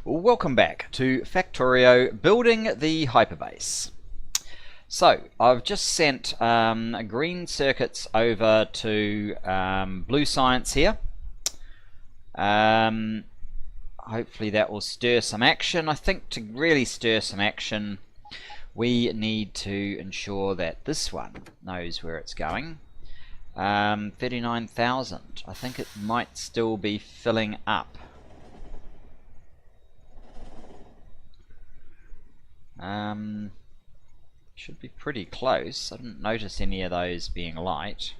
Welcome back to Factorio building the Hyperbase. So I've just sent green circuits over to blue science here. Hopefully that will stir some action. I think to really stir some action we need to ensure that this one knows where it's going. 39,000. I think it might still be filling up. Should be pretty close. I didn't notice any of those being light.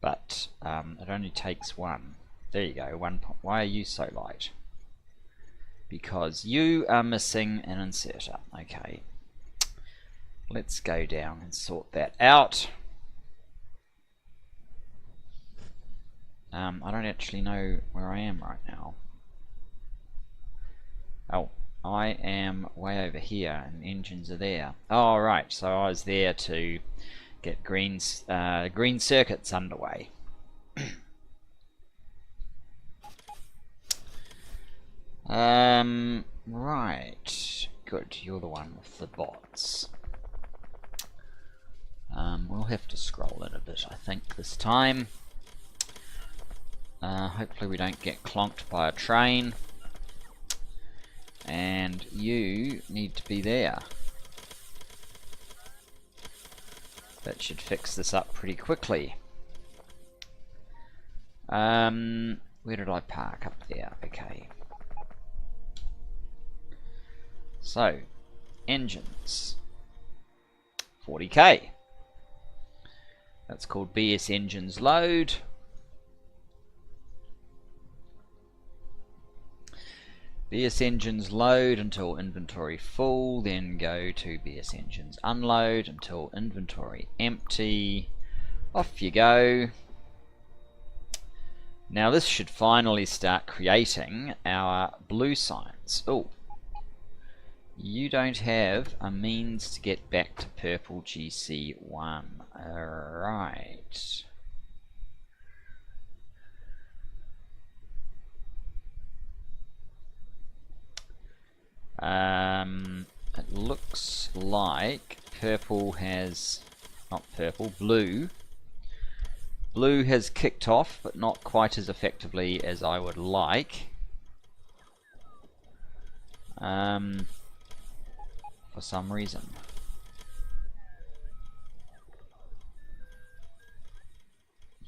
But it only takes one. There you go. Why are you so light? Because you are missing an inserter. Okay. Let's go down and sort that out. I don't actually know where I am right now. Oh, I am way over here and engines are there. Oh, right, so I was there to get green circuits underway. Right, good, you're the one with the bots. We'll have to scroll in a bit, I think, this time. Hopefully we don't get clonked by a train. And you need to be there. That should fix this up pretty quickly. Where did I park? Up there. Okay. So, engines. 40k. That's called BS engines load. BS engines load until inventory full, then go to BS engines unload until inventory empty. Off you go. Now this should finally start creating our blue science. Oh, you don't have a means to get back to purple GC1. Alright. It looks like purple has, not purple, blue. Blue has kicked off, but not quite as effectively as I would like. For some reason.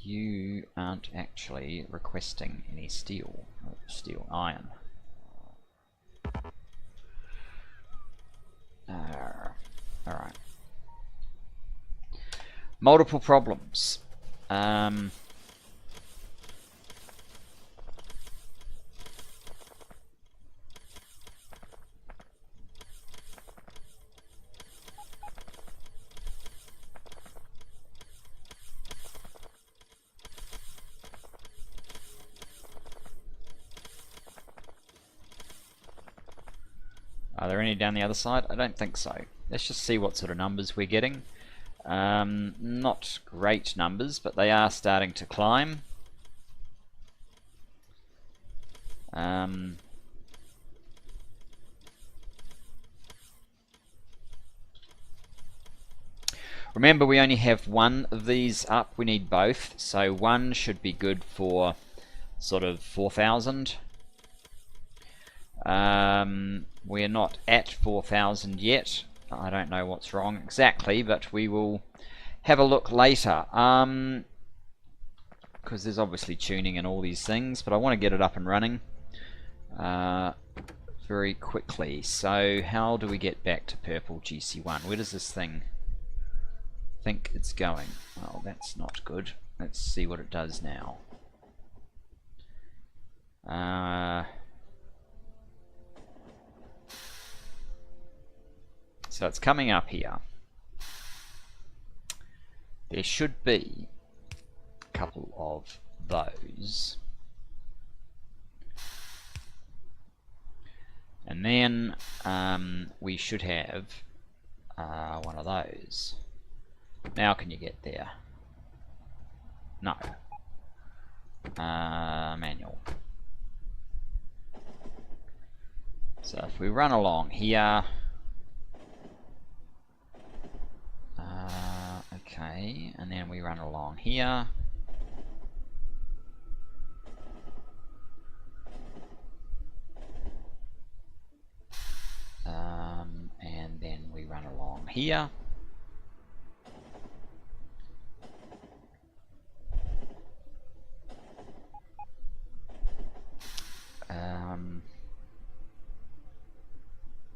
You aren't actually requesting any steel, iron. Alright. Multiple problems. Are there any down the other side? I don't think so. Let's just see what sort of numbers we're getting. Not great numbers, but they are starting to climb. Remember, we only have one of these up. We need both, so one should be good for sort of 4,000. We're not at 4,000 yet. I don't know what's wrong exactly, but we will have a look later. Because there's obviously tuning and all these things, but I want to get it up and running very quickly. So how do we get back to purple GC1? Where does this thing think it's going? Oh, that's not good. Let's see what it does now. So it's coming up here. There should be a couple of those. And then we should have one of those. Now can you get there? No. Manual. So if we run along here, okay, and then we run along here. And then we run along here.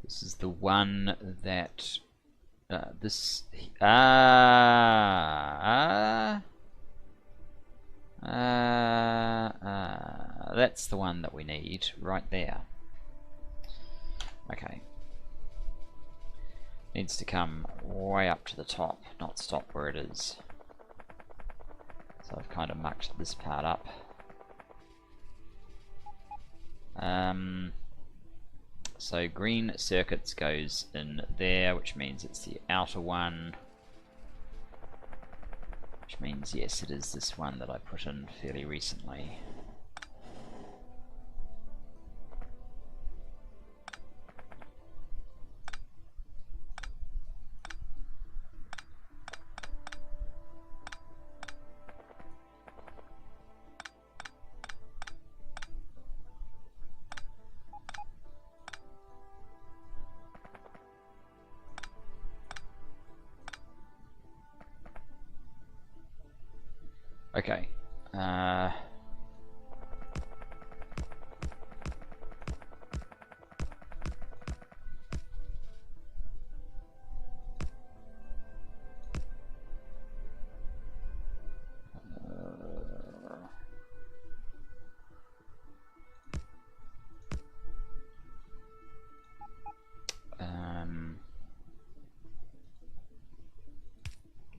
This is the one that that's the one that we need right there. Okay. Needs to come way up to the top, not stop where it is. So I've kind of mucked this part up. So green circuits goes in there, which means it's the outer one. Which means, yes, it is this one that I put in fairly recently. Okay.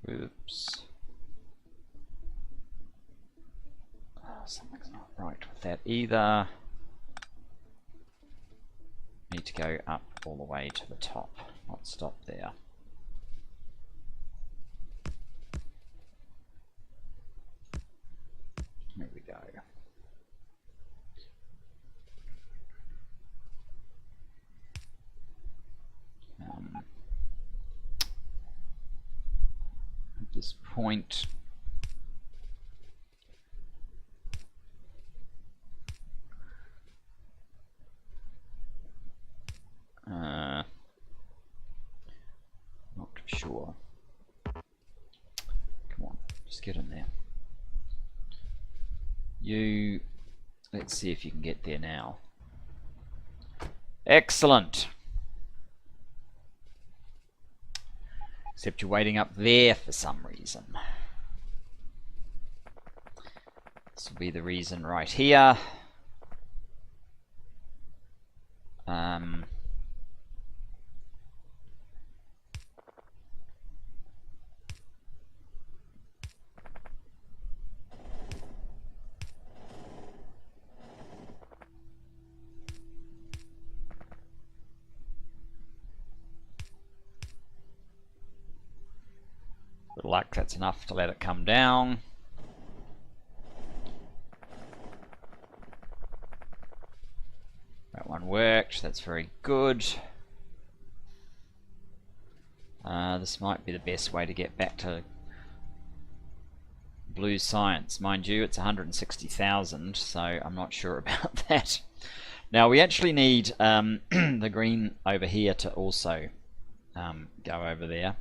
Oops. Something's not right with that either. Need to go up all the way to the top, not stop there. There we go. At this point, not sure. Come on, just get in there. Let's see if you can get there now. Excellent. Except you're waiting up there for some reason. This will be the reason right here. Good luck, that's enough to let it come down. That one worked, that's very good. This might be the best way to get back to blue science. Mind you, it's 160,000, so I'm not sure about that. Now we actually need the green over here to also go over there.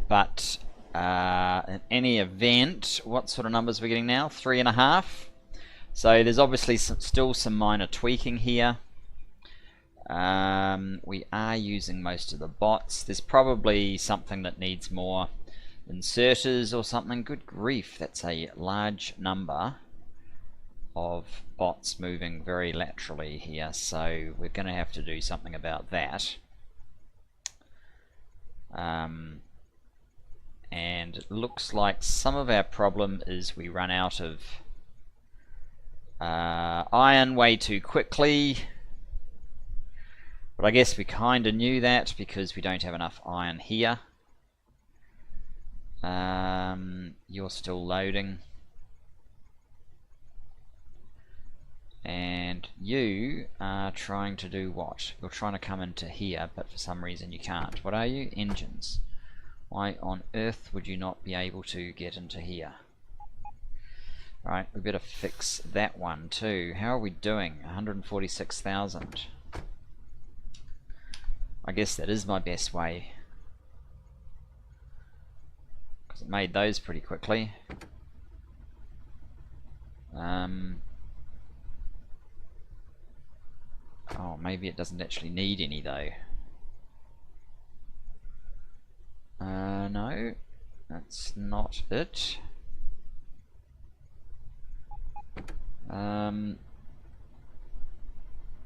But in any event, what sort of numbers are we getting now? 3.5. So there's obviously still some minor tweaking here. We are using most of the bots. There's probably something that needs more inserters or something. Good grief, that's a large number of bots moving very laterally here. So we're going to have to do something about that. And it looks like some of our problem is we run out of iron way too quickly. But I guess we kind of knew that because we don't have enough iron here. You're still loading. And you are trying to do what? You're trying to come into here, but for some reason you can't. What are you? Engines. Why on earth would you not be able to get into here? Right, we better fix that one too. How are we doing? 146,000. I guess that is my best way, because it made those pretty quickly. Oh, maybe it doesn't actually need any though. No, that's not it.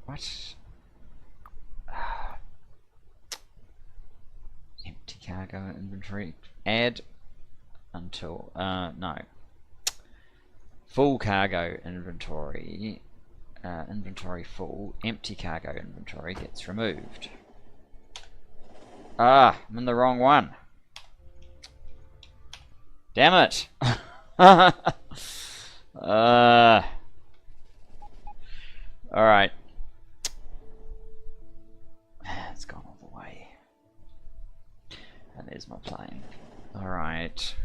What? Empty cargo inventory. Add until no. Full cargo inventory. Inventory full. Empty cargo inventory gets removed. Ah, I'm in the wrong one. Damn it. Alright. It's gone all the way. And there's my plane. Alright.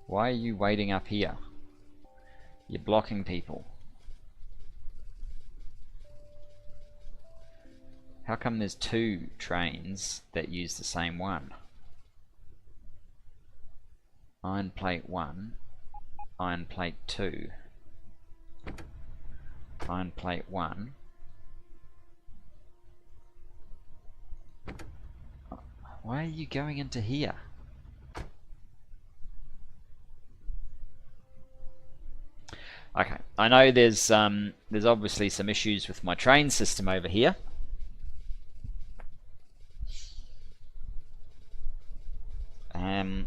Why are you waiting up here? You're blocking people. How come there's two trains that use the same one? Iron plate 1, iron plate 2, iron plate 1. Why are you going into here? Okay, I know there's obviously some issues with my train system over here.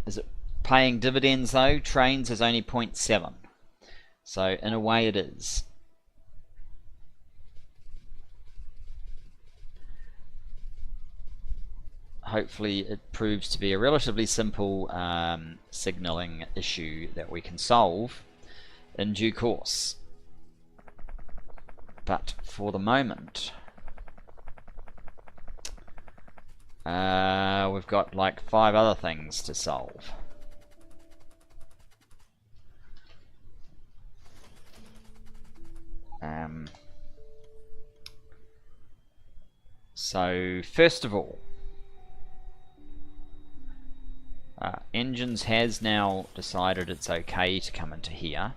Is it paying dividends though? Trains is only 0.7, so in a way it is. Hopefully it proves to be a relatively simple signaling issue that we can solve in due course. But for the moment, we've got like 5 other things to solve. So first of all, Engines has now decided it's okay to come into here,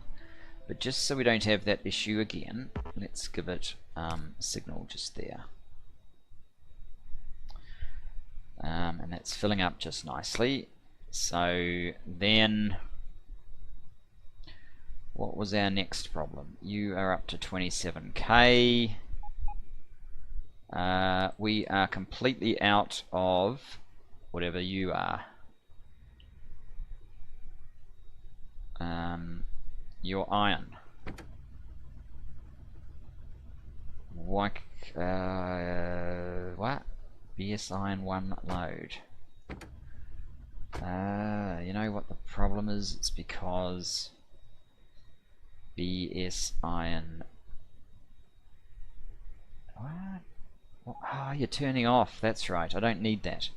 but just so we don't have that issue again, let's give it a signal just there. And that's filling up just nicely. So then, what was our next problem? You are up to 27k. We are completely out of whatever you are. Your iron. What? BS iron 1 load. You know what the problem is? It's because BS iron. What? Oh, you're turning off. That's right. I don't need that.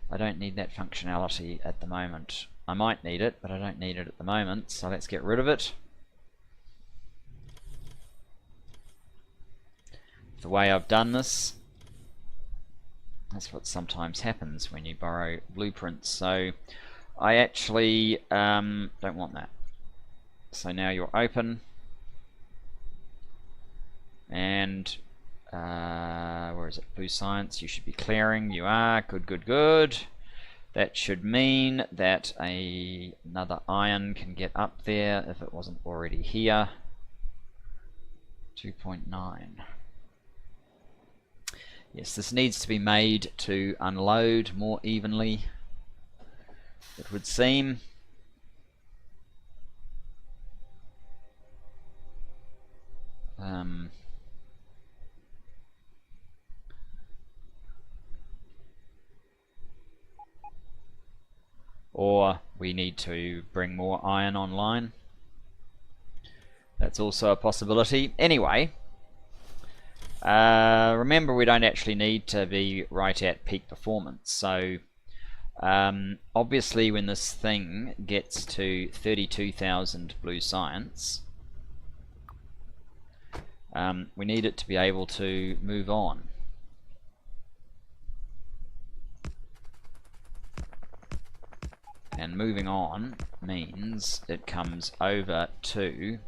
I don't need that functionality at the moment. I might need it, but I don't need it at the moment, so let's get rid of it. The way I've done this, that's what sometimes happens when you borrow blueprints. So I actually don't want that. So now you're open, and where is it? Blue science, you should be clearing. You are. Good, good, good. That should mean that another iron can get up there if it wasn't already here. 2.9. Yes, this needs to be made to unload more evenly, it would seem. Or we need to bring more iron online. That's also a possibility. Anyway, remember we don't actually need to be right at peak performance. So obviously when this thing gets to 32,000 blue science, we need it to be able to move on. And moving on means it comes over to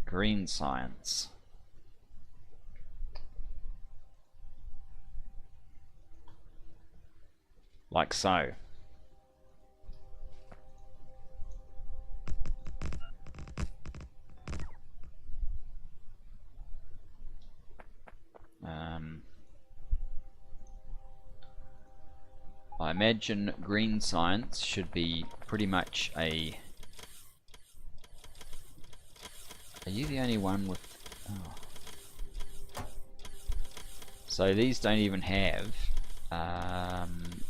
green science. Like so. I imagine green science should be pretty much a... Are you the only one with... Oh. So these don't even have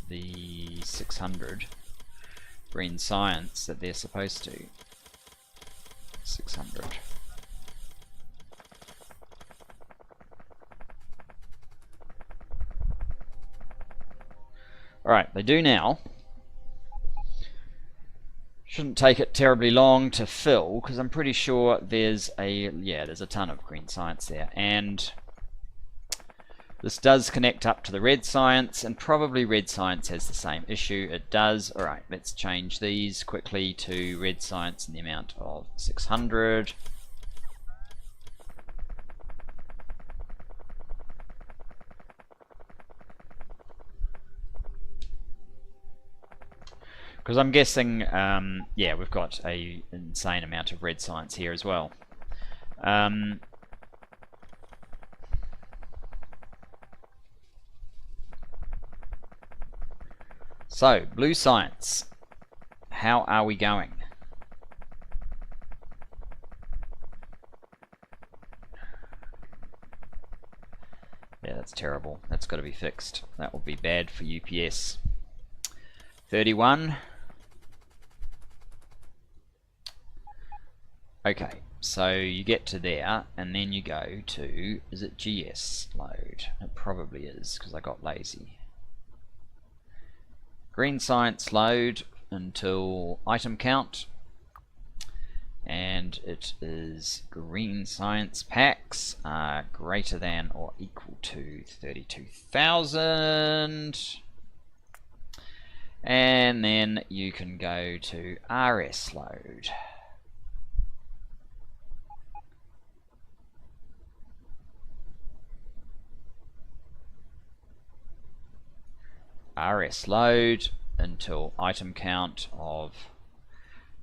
the 600 green science that they're supposed to. 600. Alright, they do now. Shouldn't take it terribly long to fill, because I'm pretty sure there's a ton of green science there. And this does connect up to the red science, and probably red science has the same issue. It does. Alright, let's change these quickly to red science in the amount of 600. Because I'm guessing, yeah, we've got an insane amount of red science here as well. So, blue science. How are we going? Yeah, that's terrible. That's got to be fixed. That will be bad for UPS. 31. Okay, so you get to there, and then you go to, is it GS load? It probably is, because I got lazy. Green science load until item count, and it is green science packs are greater than or equal to 32,000. And then you can go to RS load. RS load until item count of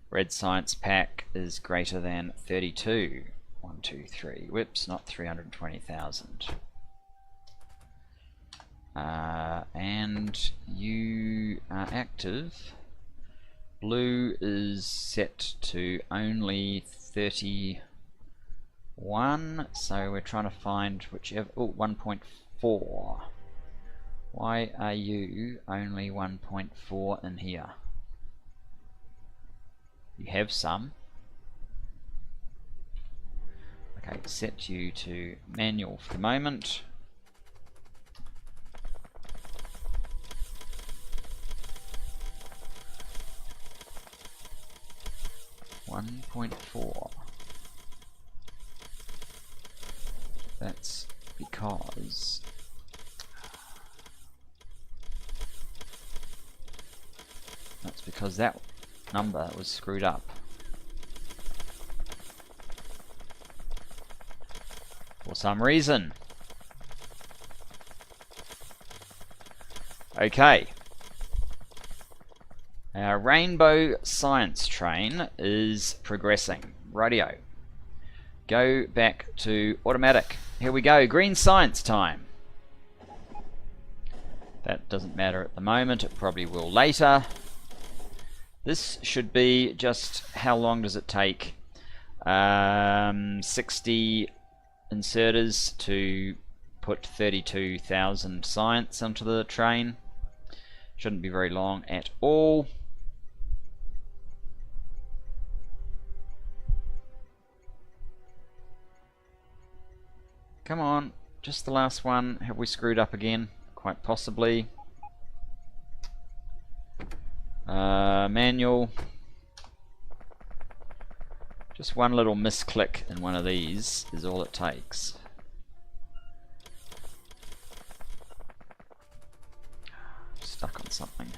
red science pack is greater than 32. 1, 2, 3. Whoops, not 320,000. And you are active. Blue is set to only 31, so we're trying to find whichever. Oh, 1.4. Why are you only 1.4 in here? You have some. Okay, set you to manual for the moment. .4. That's because that number was screwed up. For some reason. Okay. Our rainbow science train is progressing. Rightio. Go back to automatic. Here we go. Green science time. That doesn't matter at the moment. It probably will later. This should be just how long does it take? 60 inserters to put 32,000 science onto the train. Shouldn't be very long at all. Come on, just the last one. Have we screwed up again? Quite possibly. Manual. Just one little misclick in one of these is all it takes. Stuck on something.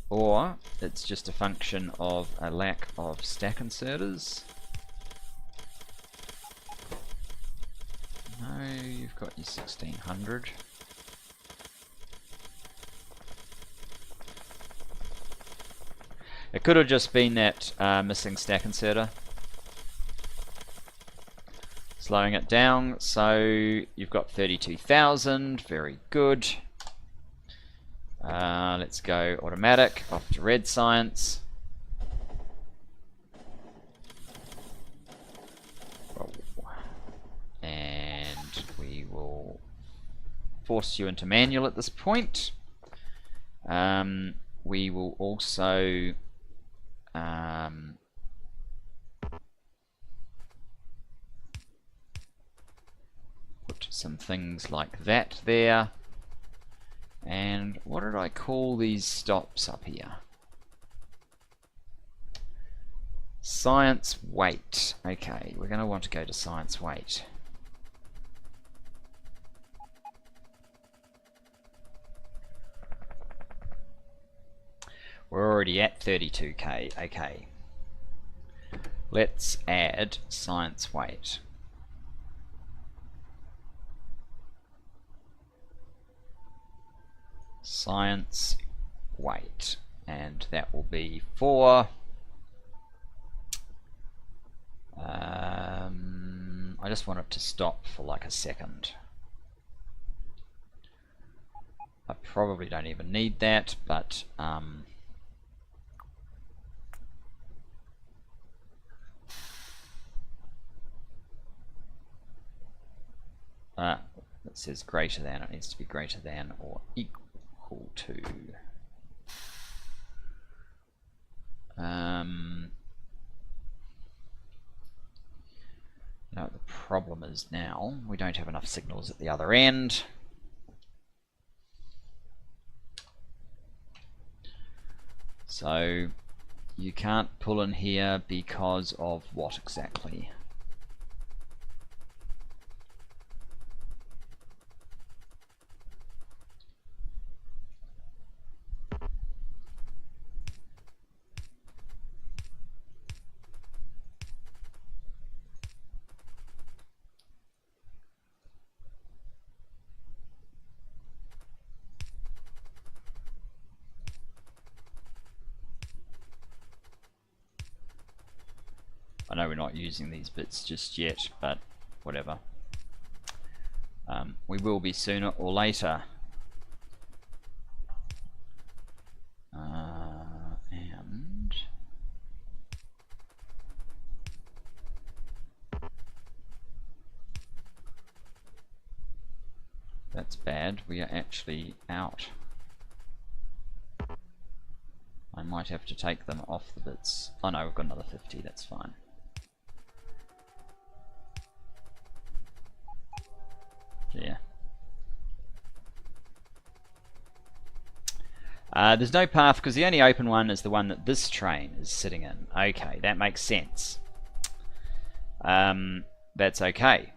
Or it's just a function of a lack of stack inserters. No, you've got your 1600. It could have just been that missing stack inserter. Slowing it down, so you've got 32,000, very good. Let's go automatic, off to red science. And we will force you into manual at this point. We will also put some things like that there. And what did I call these stops up here? Science weight. Okay, we're going to want to go to science weight. We're already at 32k. Okay. Let's add science weight. Science weight, and that will be for I just want it to stop for like a second. I probably don't even need that, but it says greater than, it needs to be greater than or equal to no, the problem is now we don't have enough signals at the other end. So you can't pull in here because of what exactly? I know we're not using these bits just yet, but whatever. We will be sooner or later. And that's bad. We are actually out. I might have to take them off the bits. Oh no, we've got another 50, that's fine. Yeah. There's no path because the only open one is the one that this train is sitting in. Okay, that makes sense. That's okay.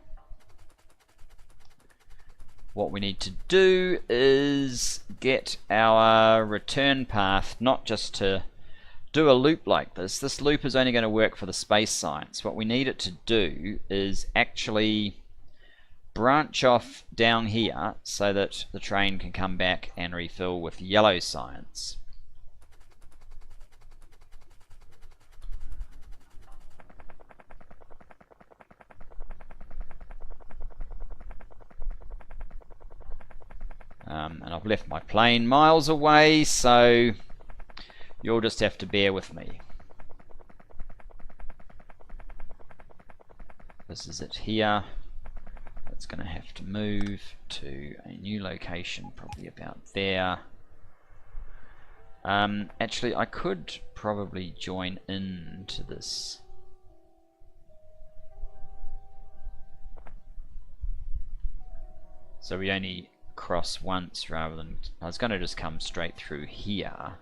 What we need to do is get our return path not just to do a loop like this. This loop is only going to work for the space science. What we need it to do is actually branch off down here so that the train can come back and refill with yellow science. And I've left my plane miles away, so you'll just have to bear with me. This is it here. It's going to have to move to a new location, probably about there. Actually, I could probably join into this. So we only cross once rather than... I was going to just come straight through here.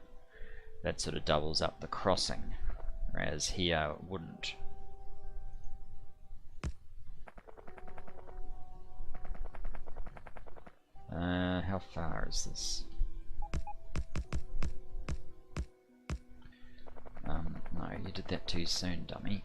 That sort of doubles up the crossing, whereas here it wouldn't. How far is this? No, you did that too soon, dummy.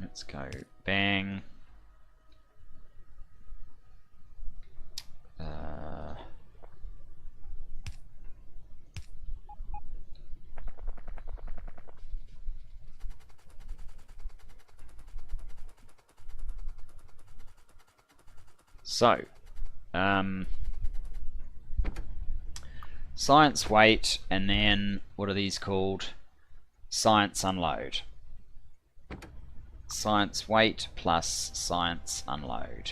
Let's go bang. So, science wait, and then what are these called? Science unload. Science wait plus science unload.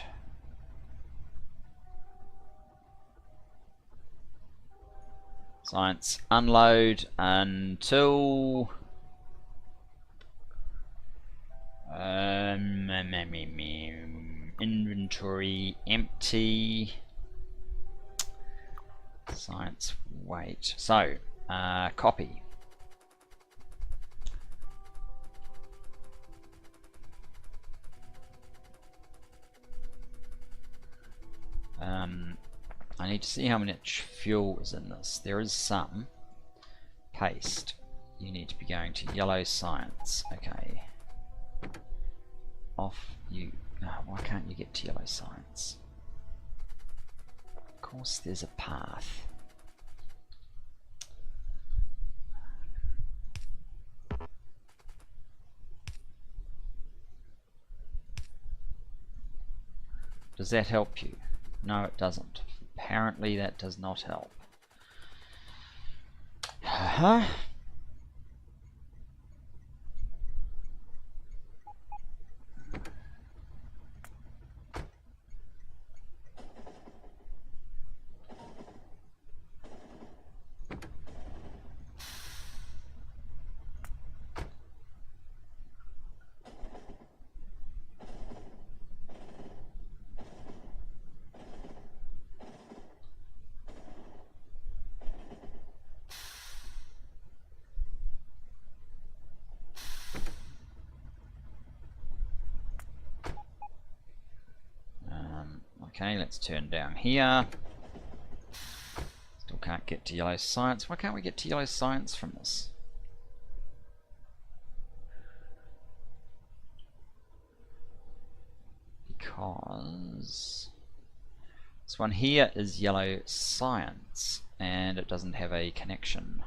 Science unload until inventory empty. Science wait. So copy. I need to see how much fuel is in this. There is some. Paste. You need to be going to yellow science. Okay. Off you. Oh, why can't you get to yellow science? Of course there's a path. Does that help you? No, it doesn't. Apparently that does not help. Okay, let's turn down here. Still can't get to yellow science. Why can't we get to yellow science from this? Because this one here is yellow science and it doesn't have a connection.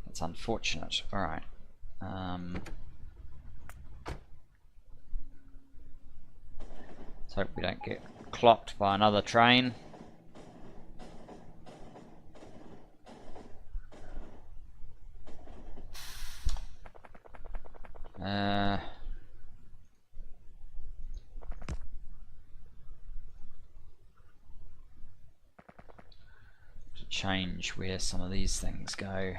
That's unfortunate. Alright. Let's hope we don't get clocked by another train. To change where some of these things go.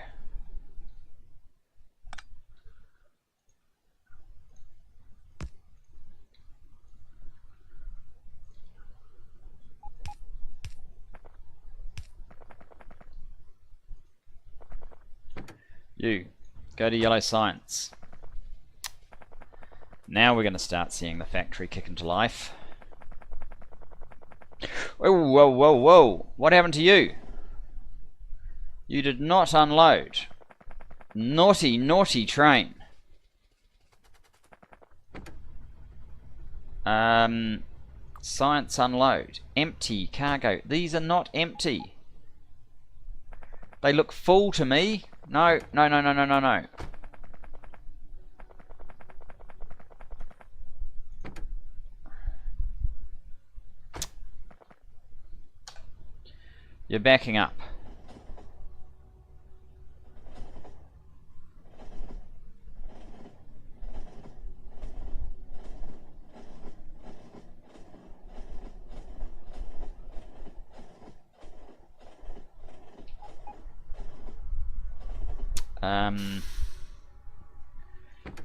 You, go to yellow science. Now we're going to start seeing the factory kick into life. Whoa, whoa, whoa, whoa. What happened to you? You did not unload. Naughty, naughty train. Science unload. Empty cargo. These are not empty. They look full to me. No, no, no, no, no, no, no. You're backing up.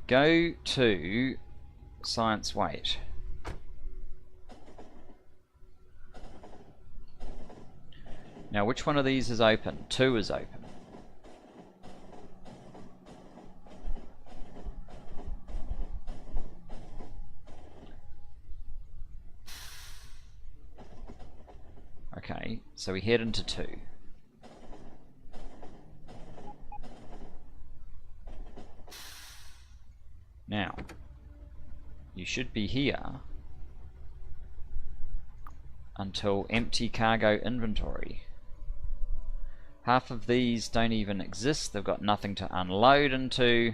Go to science weight. Now, which one of these is open? 2 is open. Okay, so we head into 2. Now, you should be here until empty cargo inventory. Half of these don't even exist. They've got nothing to unload into.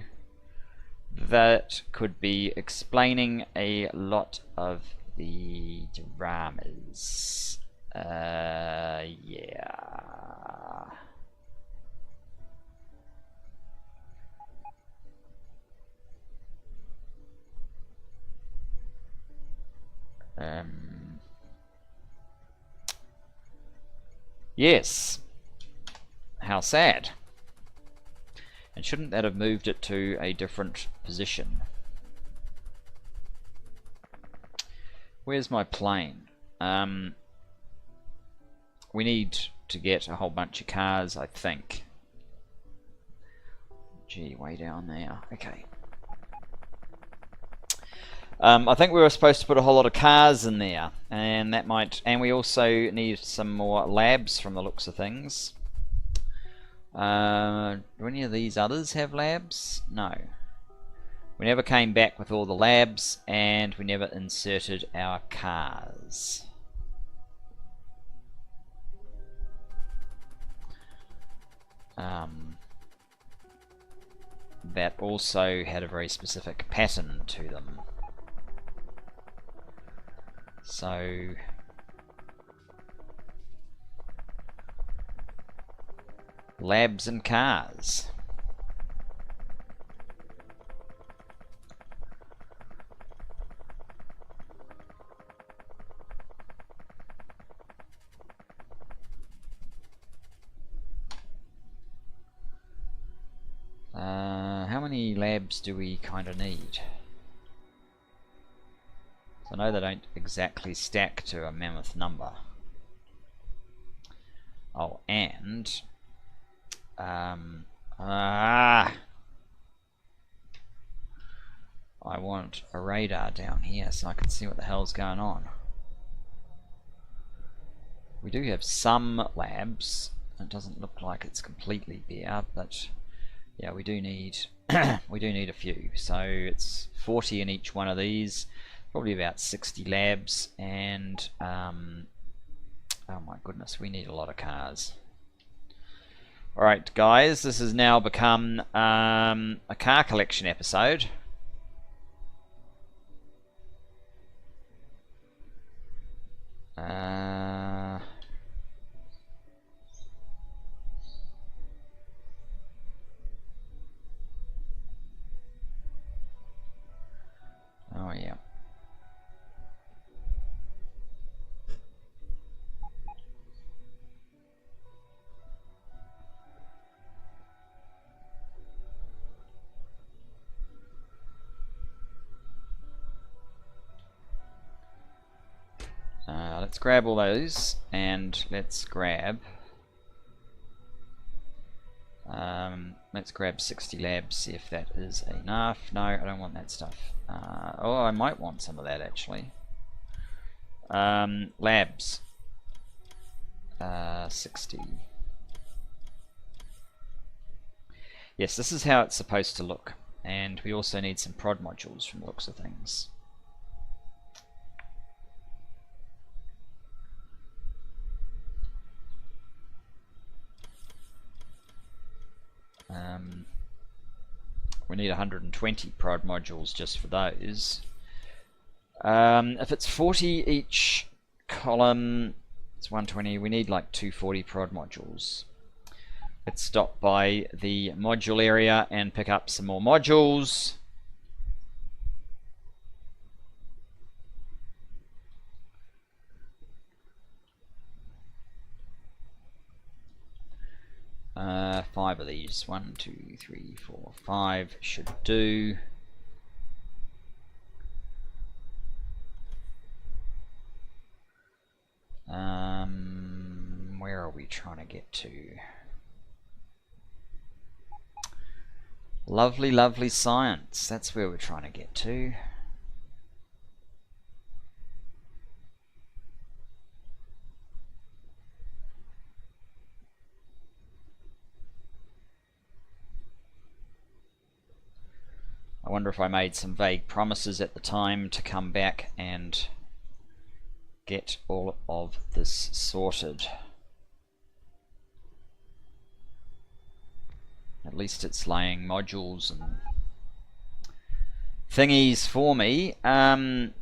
That could be explaining a lot of the dramas. Yeah. Yes. How sad. And shouldn't that have moved it to a different position? Where's my plane? We need to get a whole bunch of cars, I think. Gee, way down there. Okay. I think we were supposed to put a whole lot of cars in there, and that might. And we also need some more labs from the looks of things. Do any of these others have labs? No. We never came back with all the labs, and we never inserted our cars. That also had a very specific pattern to them. So labs and cars. How many labs do we kind of need? So I know they don't exactly stack to a mammoth number. Oh, and I want a radar down here so I can see what the hell's going on. We do have some labs. It doesn't look like it's completely bare, but yeah, we do need we do need a few. So it's 40 in each one of these, probably about 60 labs, and oh my goodness, we need a lot of cars. Alright guys, this has now become a car collection episode. Oh yeah. Let's grab all those, and let's grab 60 labs, see if that is enough. No, I don't want that stuff. Oh, I might want some of that actually. Labs 60. Yes, this is how it's supposed to look, and we also need some prod modules from the looks of things. We need 120 prod modules just for those. If it's 40 each column, it's 120. We need like 240 prod modules. Let's stop by the module area and pick up some more modules. Five of these. 1, 2, 3, 4, 5 should do. Where are we trying to get to? Lovely, lovely science. That's where we're trying to get to. I wonder if I made some vague promises at the time to come back and get all of this sorted. At least it's laying modules and thingies for me. There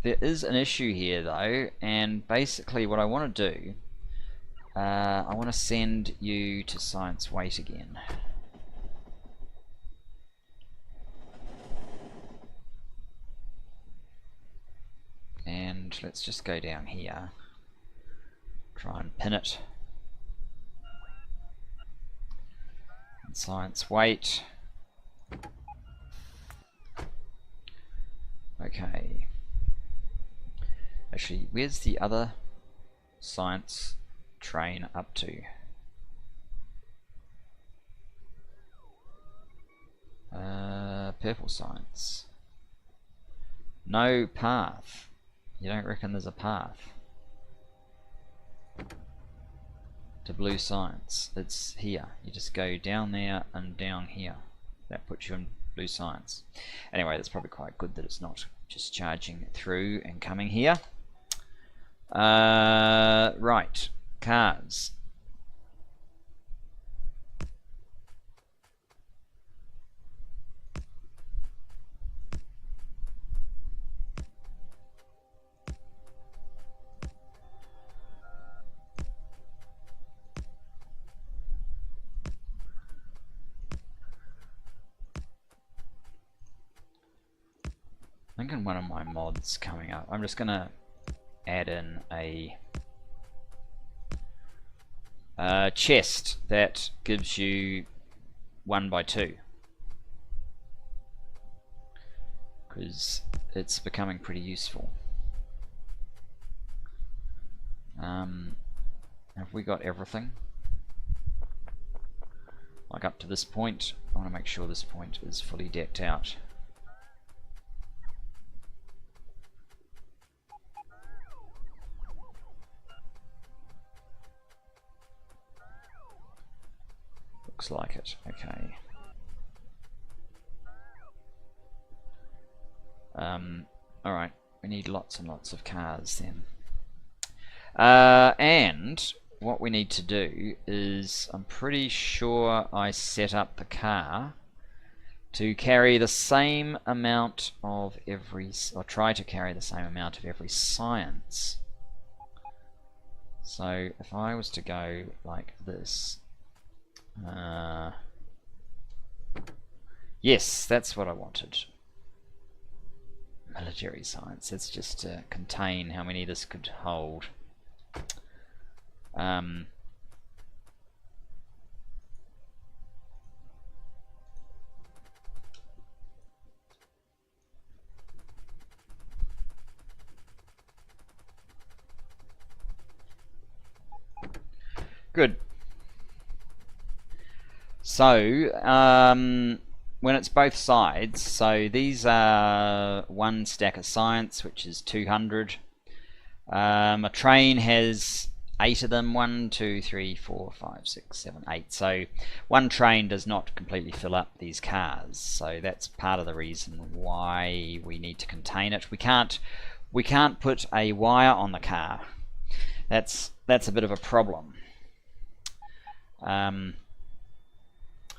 is an issue here though, and basically what I want to do, I want to send you to Science Wait again. And let's just go down here, try and pin it. And Science Wait. Okay. Actually, where's the other science train up to? Purple science. No path. You don't reckon there's a path to blue science? It's here. You just go down there and down here. That puts you in blue science. Anyway, that's probably quite good that it's not just charging through and coming here. Right, cars. I think in one of my mods coming up, I'm just gonna add in a chest that gives you 1x2, because it's becoming pretty useful. Have we got everything? Like up to this point, I want to make sure this point is fully decked out. Looks like it. Okay. Alright, we need lots and lots of cars then. And what we need to do is, I'm pretty sure I set up the car to carry the same amount of every, or try to carry the same amount of every science. So if I was to go like this, yes, that's what I wanted. Military science. It's just to contain how many this could hold. Good. So, when it's both sides, so these are one stack of science, which is 200. A train has 8 of them, 1, 2, 3, 4, 5, 6, 7, 8. So one train does not completely fill up these cars. So that's part of the reason why we need to contain it. We can't put a wire on the car. That's a bit of a problem.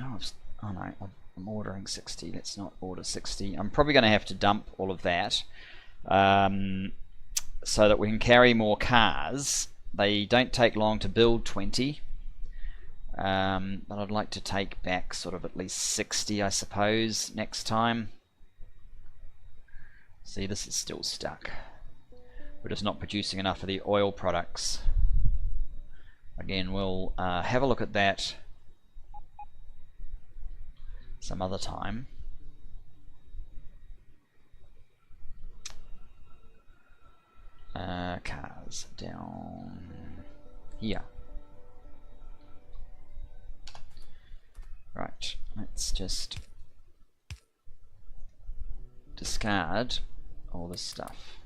Oh no, I'm ordering 60. Let's not order 60. I'm probably going to have to dump all of that so that we can carry more cars. They don't take long to build 20. But I'd like to take back sort of at least 60, I suppose, next time. See, this is still stuck. We're just not producing enough of the oil products. Again, we'll have a look at that some other time. Cars down here. Right, let's just discard all this stuff.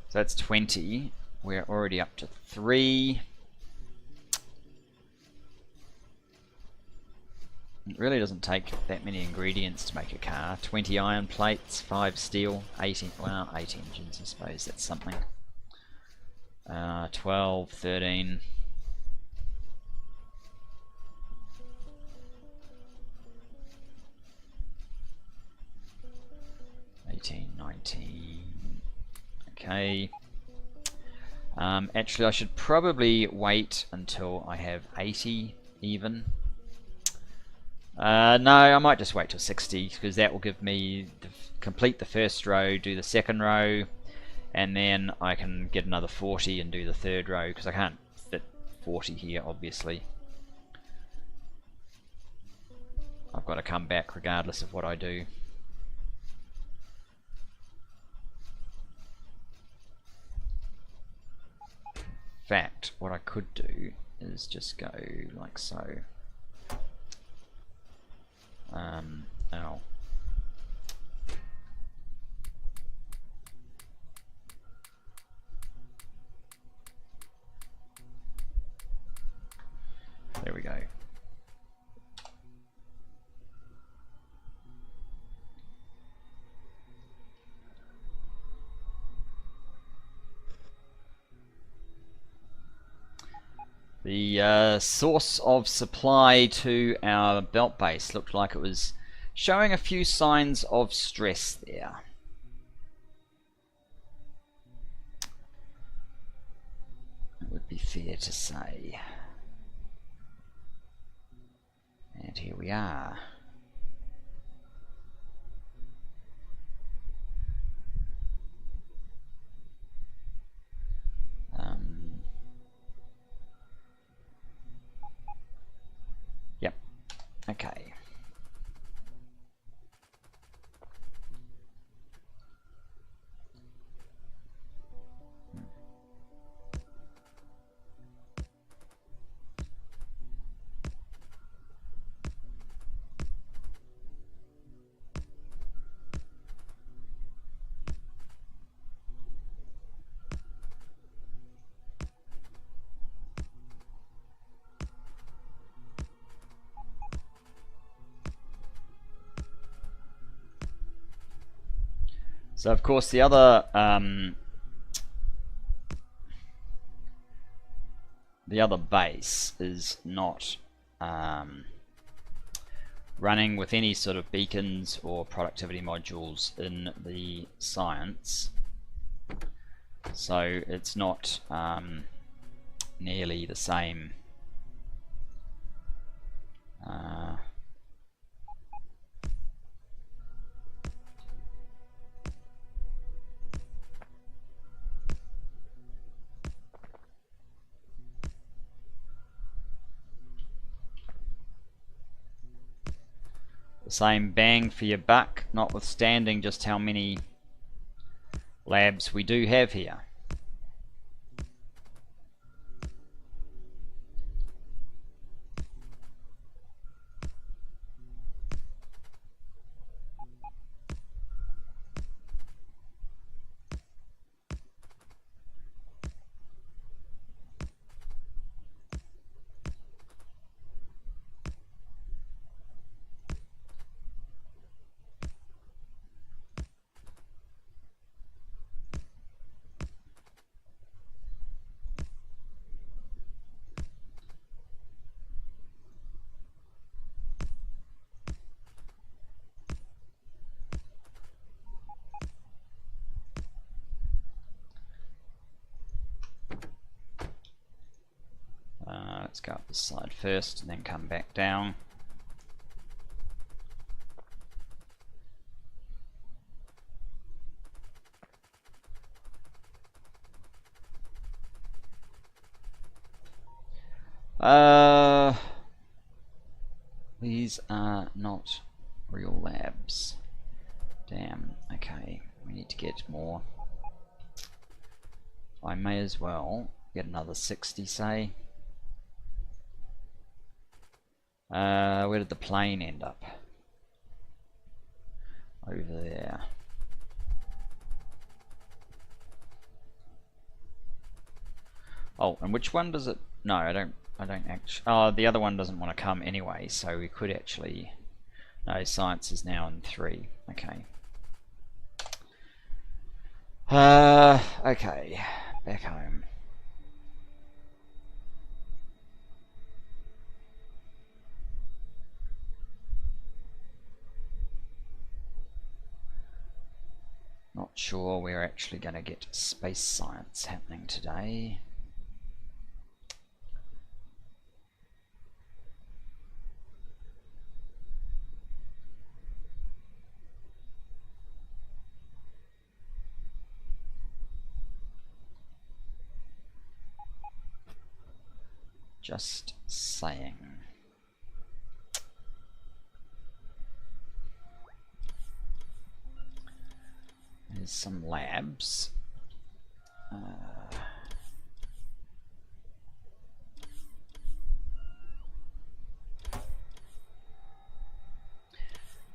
So that's 20. We're already up to 3. It really doesn't take that many ingredients to make a car. 20 iron plates, 5 steel, 18, well, 8 engines, I suppose that's something. 12, 13. Okay. Actually, I should probably wait until I have 80 even. No, I might just wait till 60 because that will give me complete the first row, do the second row, and then I can get another 40 and do the third row because I can't fit 40 here, obviously. I've got to come back regardless of what I do. In fact, what I could do is just go like so. Ow. There we go. The source of supply to our belt base looked like it was showing a few signs of stress there. It would be fair to say. And here we are. Yep. Okay. So of course the other base is not running with any sort of beacons or productivity modules in the science, so it's not nearly the same bang for your buck, notwithstanding just how many labs we do have here. Let's go up this side first and then come back down. These are not real labs. Damn, okay, we need to get more. I may as well get another 60, say. Where did the plane end up? Over there. Oh, and which one does it? No, I don't actually. Oh, the other one doesn't want to come anyway, so we could actually. No, science is now in 3. Okay. Okay, back home. Not sure we're actually going to get space science happening today. Just saying. There's some labs.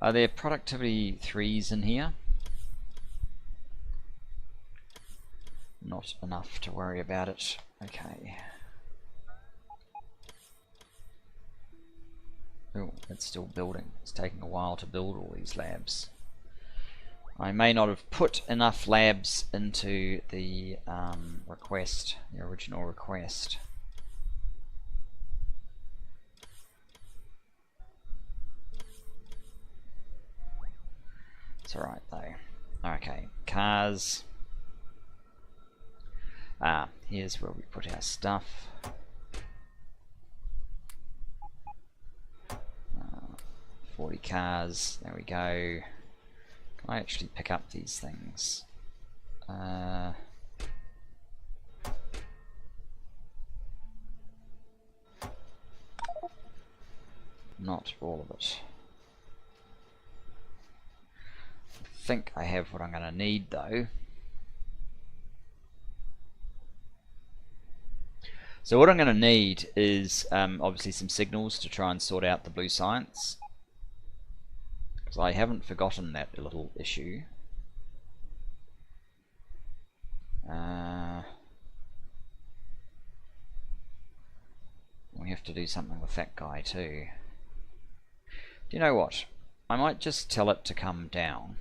Are there productivity 3s in here? Not enough to worry about it. Okay. Oh, it's still building. It's taking a while to build all these labs. I may not have put enough labs into the request, the original request. It's alright though. Okay, cars. Here's where we put our stuff. 40 cars, there we go. Can I actually pick up these things? Not all of it. I think I have what I'm going to need though. So what I'm going to need is obviously some signals to try and sort out the blue science. Because I haven't forgotten that little issue. We have to do something with that guy too. Do you know what? I might just tell it to come down.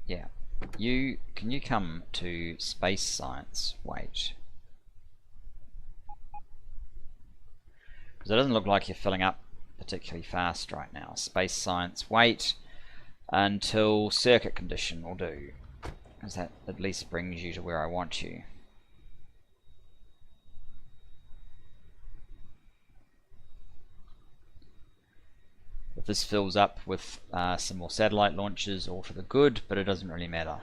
Yeah. Can you come to space science? Wait. Because it doesn't look like you're filling up particularly fast right now. Space science, wait until circuit condition will do. Because that at least brings you to where I want you. If this fills up with some more satellite launches, all for the good, but it doesn't really matter.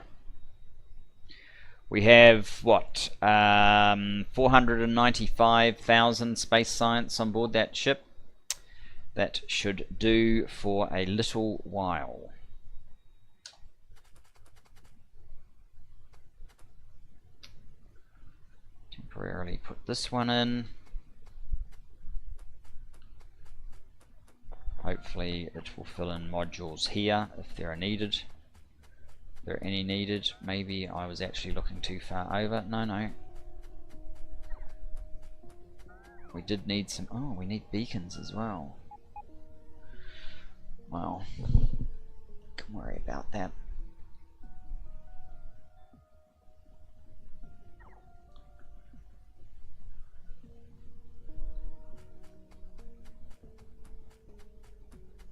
We have, what, 495,000 space science on board that ship. That should do for a little while. Temporarily put this one in. Hopefully it will fill in modules here if there are needed. If there are any needed. Maybe I was actually looking too far over. No. We did need some... Oh, we need beacons as well. Well, don't worry about that.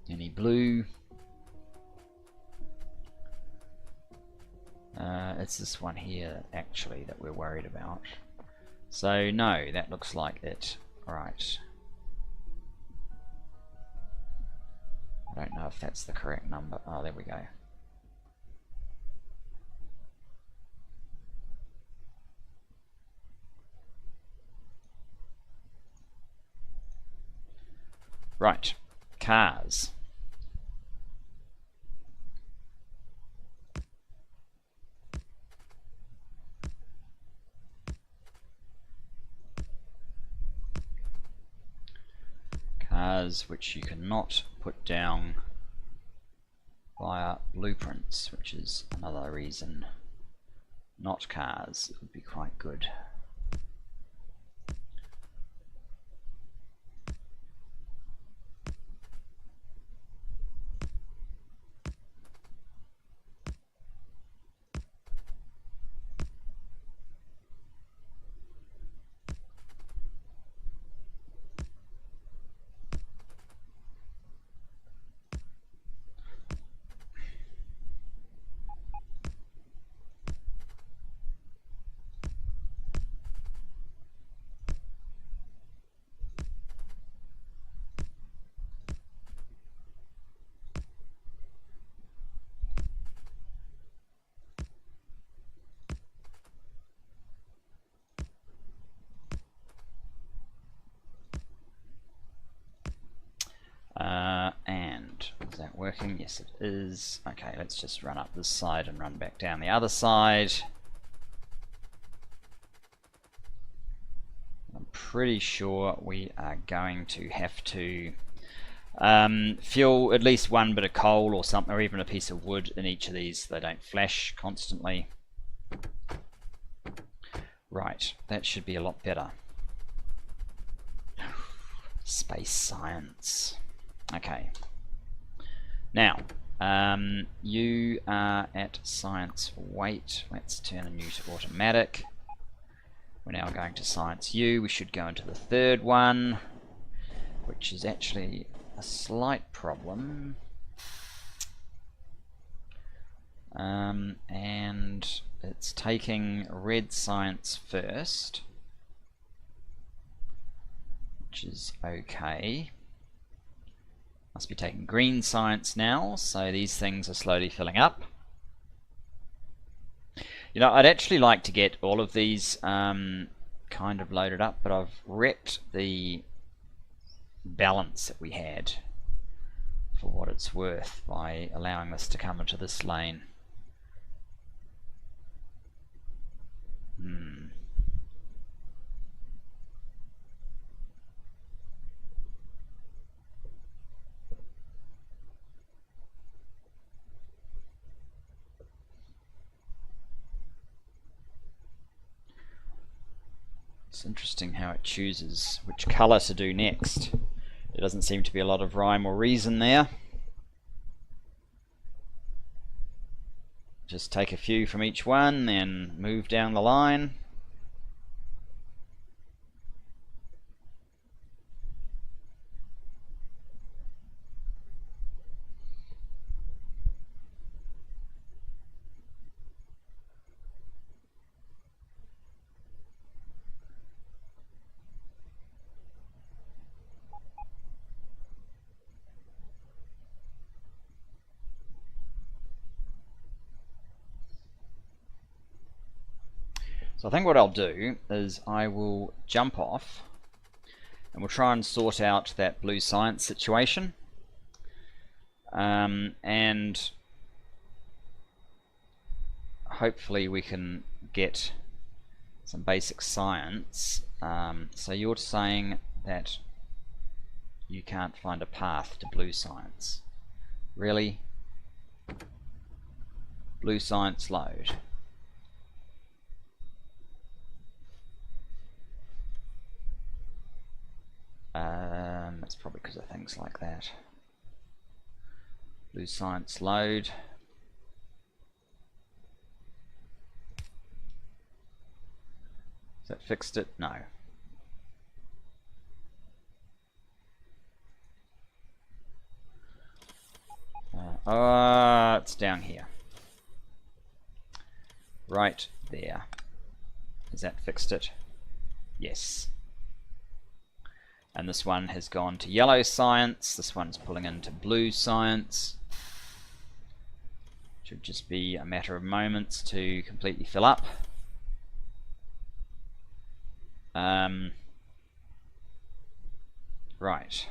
Any blue? it's this one here actually that we're worried about. So no, that looks like it. Right. I don't know if that's the correct number. Oh, there we go. Right, cars. Cars which you cannot put down via blueprints, which is another reason not cars. It would be quite good. And is that working? Yes, it is. Okay, let's just run up this side and run back down the other side. I'm pretty sure we are going to have to fuel at least one bit of coal or something, or even a piece of wood in each of these so they don't flash constantly. Right, that should be a lot better. Space science. Okay. Now, you are at science weight. Let's turn you to automatic. We're now going to science U. We should go into the third one, which is actually a slight problem. And it's taking red science first, which is okay. Must be taking green science now, so these things are slowly filling up. You know, I'd actually like to get all of these kind of loaded up, but I've wrecked the balance that we had for what it's worth by allowing this to come into this lane. It's interesting how it chooses which colour to do next. There doesn't seem to be a lot of rhyme or reason there. Just take a few from each one, then move down the line. So I think what I'll do is I will jump off and we'll try and sort out that blue science situation. And hopefully we can get some basic science. So you're saying that you can't find a path to blue science. Really? Blue science load. That's probably because of things like that. Blue science load. Has that fixed it? No. It's down here. right there. Has that fixed it? Yes. And this one has gone to yellow science. This one's pulling into blue science. Should just be a matter of moments to completely fill up. Right.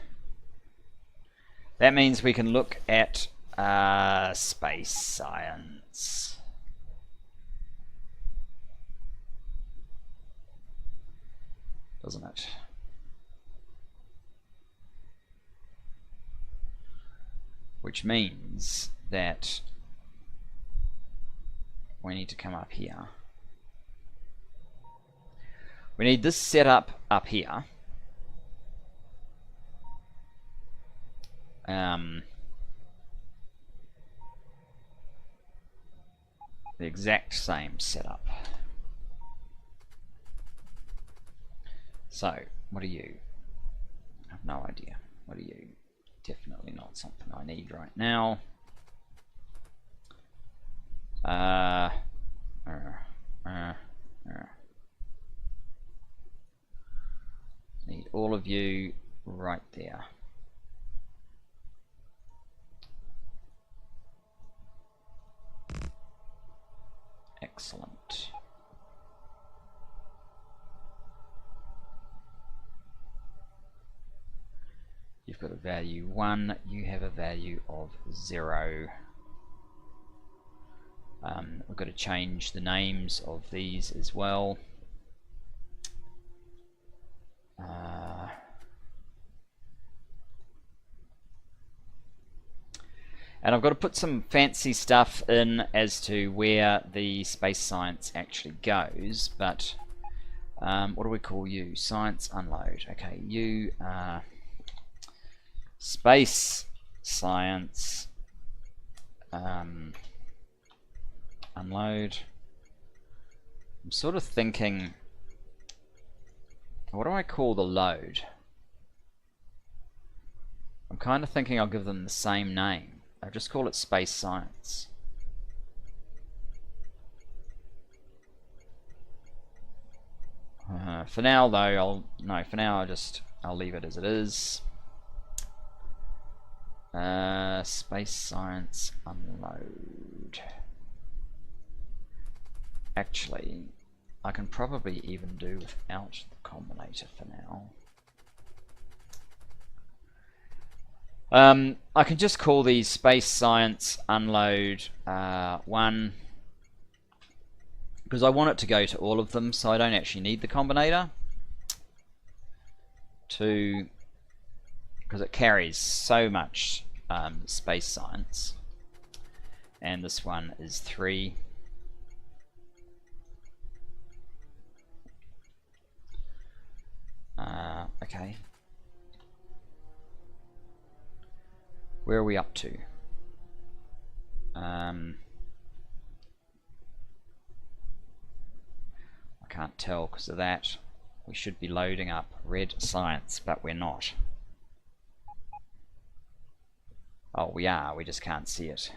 That means we can look at space science. Doesn't it? Which means that we need to come up here. We need this setup up here. The exact same setup. So, what are you? I have no idea. What are you? Definitely not something I need right now. Need all of you right there. Excellent. You've got a value 1, you have a value of 0. We've got to change the names of these as well. And I've got to put some fancy stuff in as to where the space science actually goes, but what do we call you? Science unload. Okay, you are space science unload. I'm sort of thinking, what do I call the load? I'm kind of thinking I'll give them the same name. I'll just call it space science. For now though, I'll leave it as it is. Space science unload. Actually, I can probably even do without the combinator for now. I can just call these space science unload 1 because I want it to go to all of them, so I don't actually need the combinator. 2, because it carries so much space science, and this one is 3. Okay. Where are we up to? I can't tell because of that. We should be loading up red science, but we're not. Oh, we are. We just can't see it.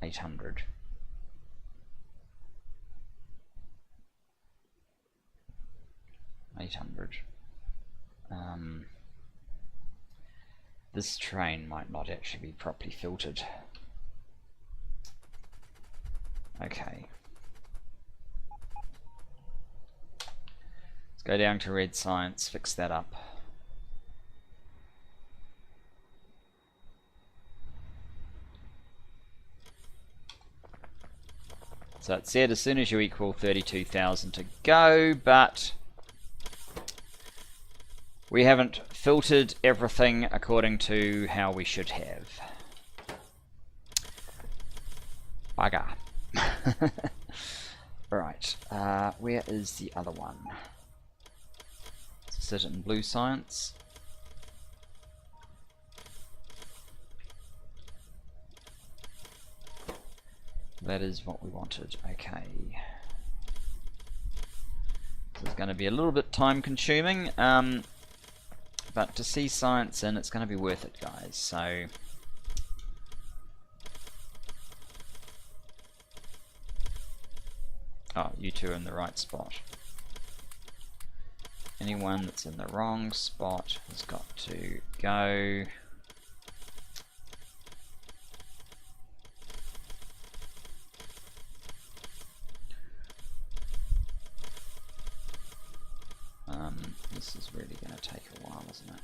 $800. This train might not actually be properly filtered. Okay. Let's go down to red science, fix that up. So it said as soon as you equal 32,000 to go, but we haven't filtered everything according to how we should have. Bugger. Right, where is the other one? Sit in blue science. That is what we wanted. Okay. This is going to be a little bit time consuming. but to see science in, it's going to be worth it, guys. So oh, you two are in the right spot. Anyone that's in the wrong spot has got to go. This is really going to take a while, isn't it?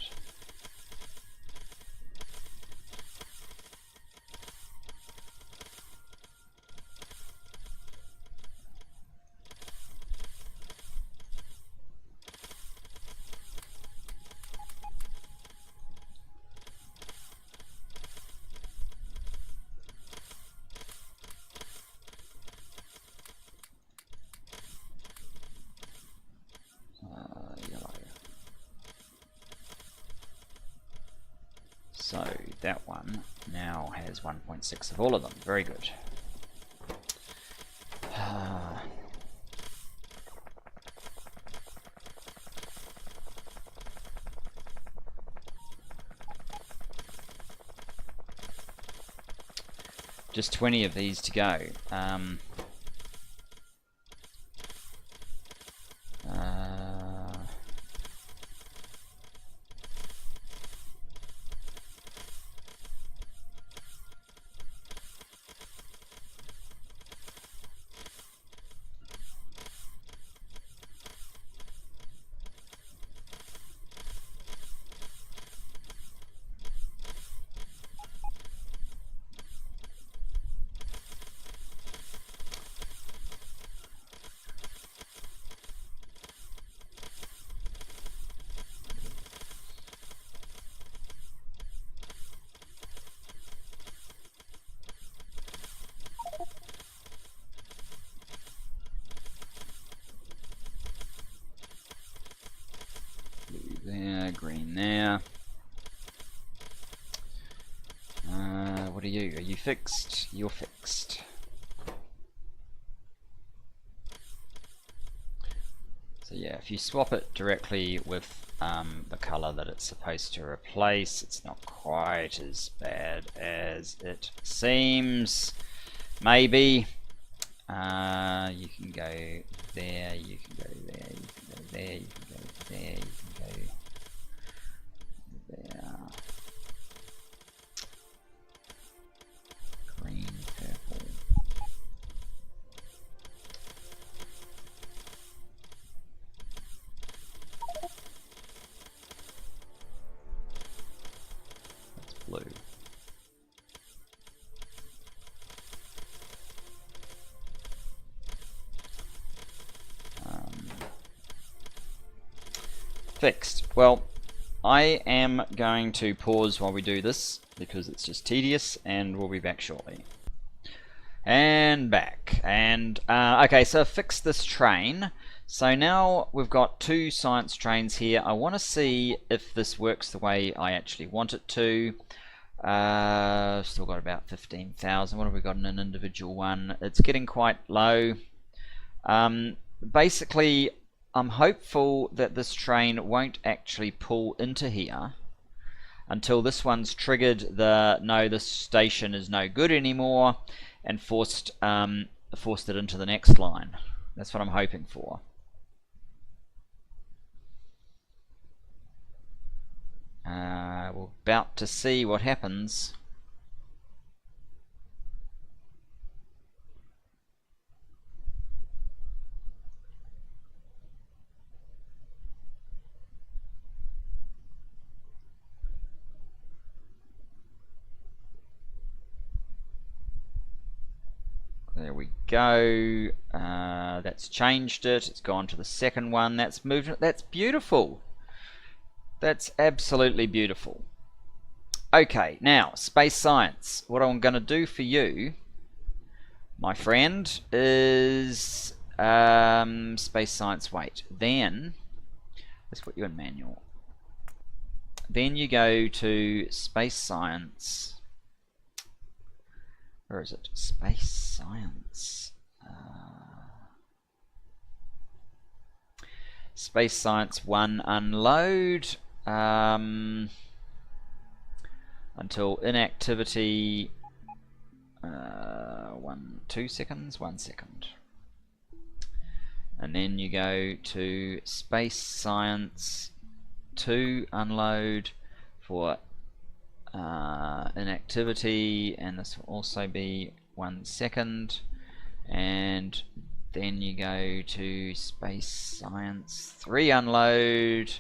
Yellow. So that one now has 1.6 of all of them. Very good. Just 20 of these to go. There, green there. What are you? Are you fixed? You're fixed. So yeah, if you swap it directly with the color that it's supposed to replace, it's not quite as bad as it seems. Maybe. You can go there, you can go there, you can go there, you can go there, you can go there. Green, purple. That's blue. Fixed. Well, I am going to pause while we do this because it's just tedious, and we'll be back shortly. And back. And okay, so I've fixed this train. So now we've got two science trains here. I want to see if this works the way I actually want it to. Still got about 15,000. What have we got in an individual one? It's getting quite low. Basically, I'm hopeful that this train won't actually pull into here until this one's triggered the no, this station is no good anymore, and forced it into the next line. That's what I'm hoping for. We're about to see what happens. There we go. That's changed it. It's gone to the second one. That's moved it. That's beautiful. That's absolutely beautiful. Okay, now space science. What I'm going to do for you, my friend, is space science. Wait, then let's put you in manual. Then you go to space science. Where is it? Space science. Space science 1 unload. until inactivity 2 seconds, 1 second. And then you go to space science 2 unload for inactivity, and this will also be 1 second. And then you go to space science 3 unload,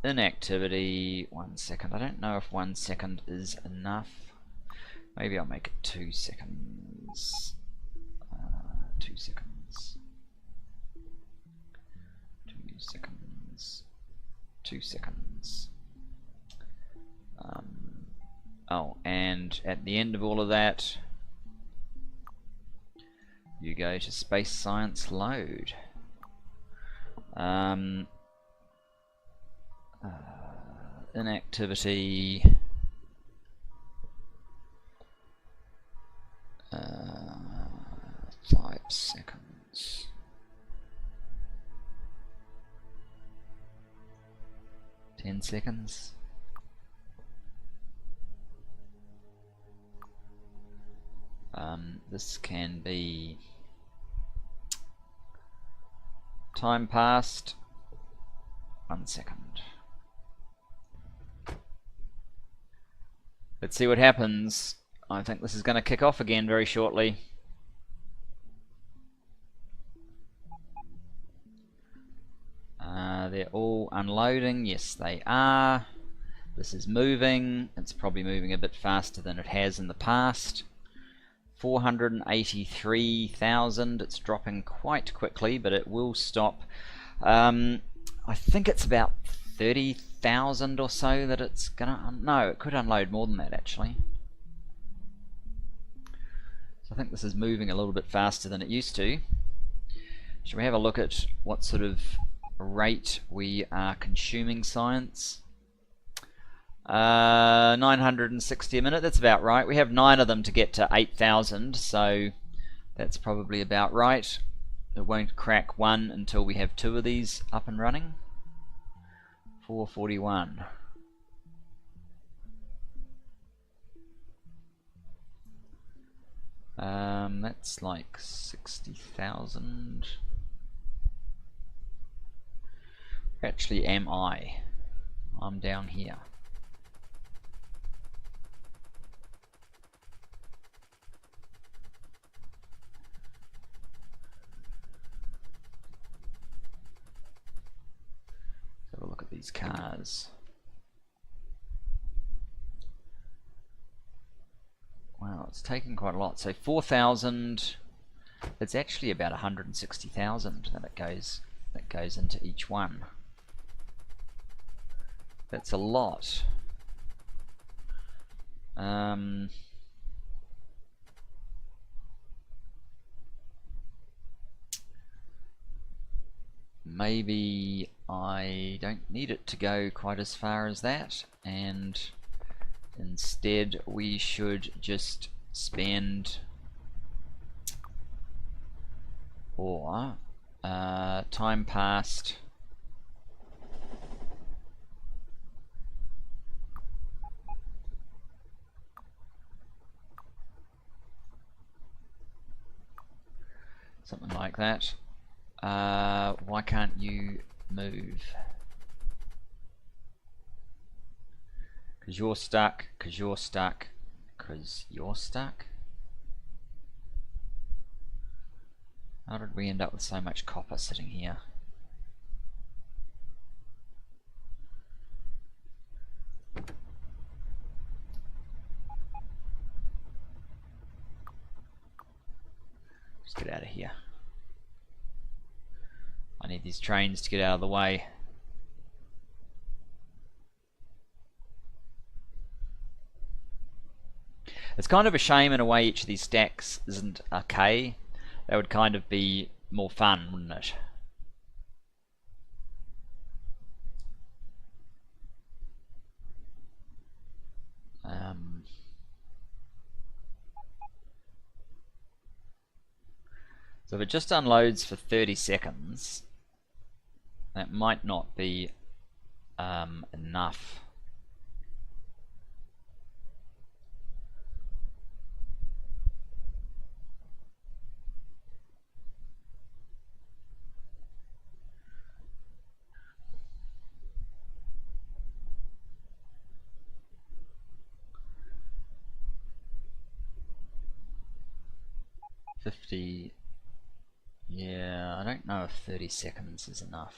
inactivity 1 second. I don't know if 1 second is enough. Maybe I'll make it 2 seconds. 2 seconds. 2 seconds. 2 seconds. Oh, and at the end of all of that, you go to space science load. Inactivity 5 seconds. 10 seconds. This can be time passed 1 second. Let's see what happens. I think this is going to kick off again very shortly. They're all unloading. Yes, they are. This is moving. It's probably moving a bit faster than it has in the past. 483,000. It's dropping quite quickly, but it will stop. I think it's about 30,000 or so that it's gonna. No, it could unload more than that actually. So I think this is moving a little bit faster than it used to. Should we have a look at what sort of rate we are consuming science? 960 a minute, that's about right. We have 9 of them to get to 8,000, so that's probably about right. It won't crack 1 until we have 2 of these up and running. 441. That's like 60,000. Actually, am I? I'm down here. Let's have a look at these cars. Wow, it's taken quite a lot. So 4,000. It's actually about 160,000 that goes into each one. That's a lot. Maybe I don't need it to go quite as far as that, and instead we should just spend, or time passed something like that. Why can't you move? Because you're stuck, because you're stuck, because you're stuck. How did we end up with so much copper sitting here? Just get out of here. I need these trains to get out of the way. It's kind of a shame in a way each of these stacks isn't a K. That would kind of be more fun, wouldn't it? So if it just unloads for 30 seconds, that might not be enough. Yeah, I don't know if 30 seconds is enough.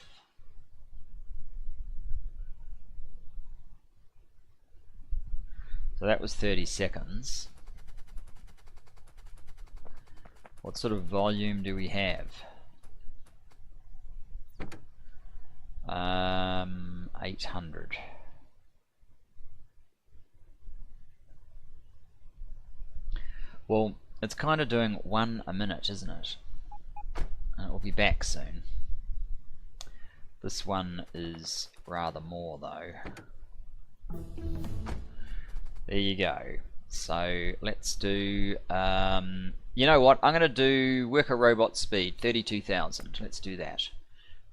So that was 30 seconds. What sort of volume do we have? 800. Well, it's kind of doing 1 a minute, isn't it? And it will be back soon. This one is rather more though. There you go. So let's do, you know what, I'm going to do worker robot speed, 32,000. Let's do that.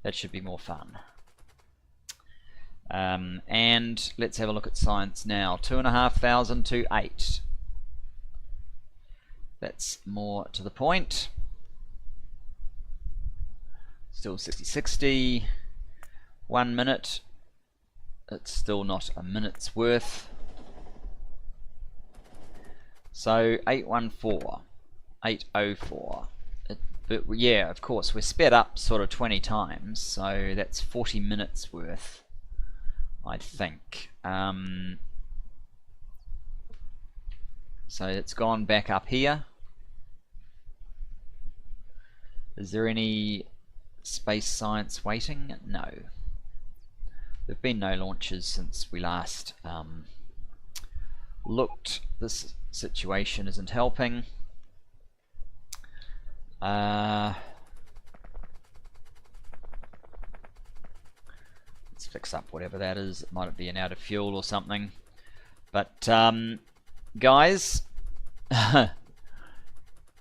That should be more fun. And let's have a look at science now. 2,500 to 8. That's more to the point. Still 60-60. 1 minute. It's still not a minute's worth. So 814, 804. But yeah, of course, we're sped up sort of 20 times, so that's 40 minutes worth, I think. So it's gone back up here. Is there any space science waiting? No. There have been no launches since we last looked. This situation isn't helping. Let's fix up whatever that is. It might be an out of fuel or something. But guys,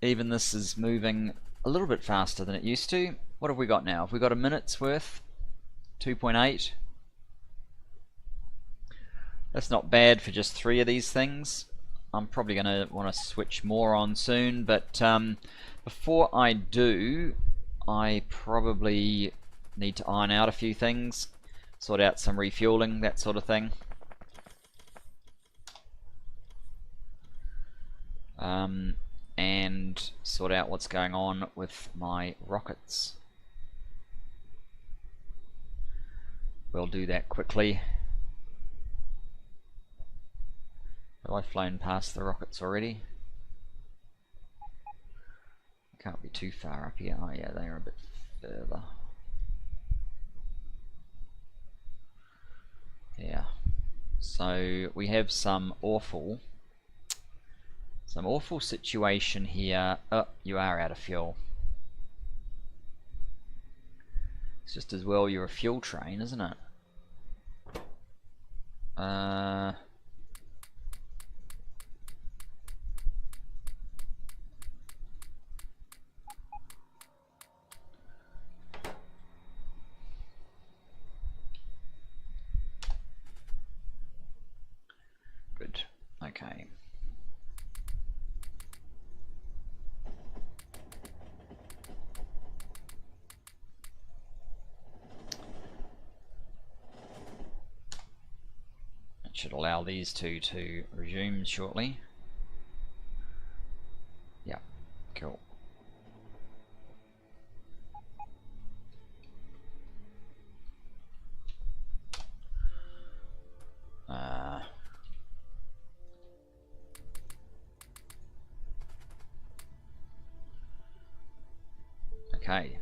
even this is moving a little bit faster than it used to. What have we got now? Have we got a minute's worth? 2.8. That's not bad for just 3 of these things. I'm probably going to want to switch more on soon, but before I do, I probably need to iron out a few things, sort out some refueling, that sort of thing. And sort out what's going on with my rockets. We'll do that quickly. Have I flown past the rockets already? Can't be too far up here. Oh yeah, they are a bit further. Yeah. So we have some awful situation here. Oh, you are out of fuel. It's just as well you're a fuel train, isn't it? Good. Okay. Should allow these two to resume shortly. Yeah, cool. Okay.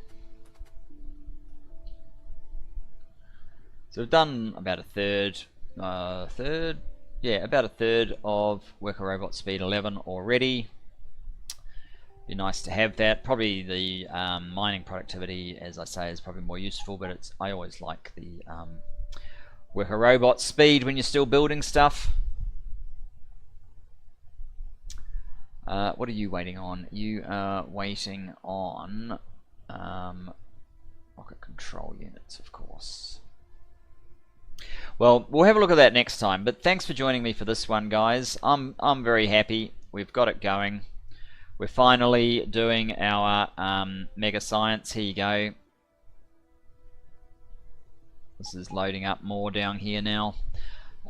So we've done about a third. Yeah, about a third of worker robot speed 11 already. Be nice to have that. Probably the mining productivity, as I say, is probably more useful, but it's, I always like the worker robot speed when you're still building stuff. What are you waiting on? You are waiting on rocket control units, of course. Well, we'll have a look at that next time, but thanks for joining me for this one, guys. I'm very happy. We've got it going. We're finally doing our mega science. Here you go. This is loading up more down here now.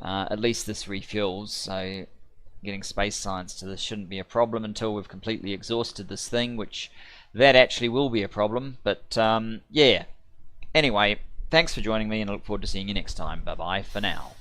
At least this refuels, so getting space science to this shouldn't be a problem until we've completely exhausted this thing, which that actually will be a problem. But yeah, anyway, thanks for joining me, and I look forward to seeing you next time. Bye bye for now.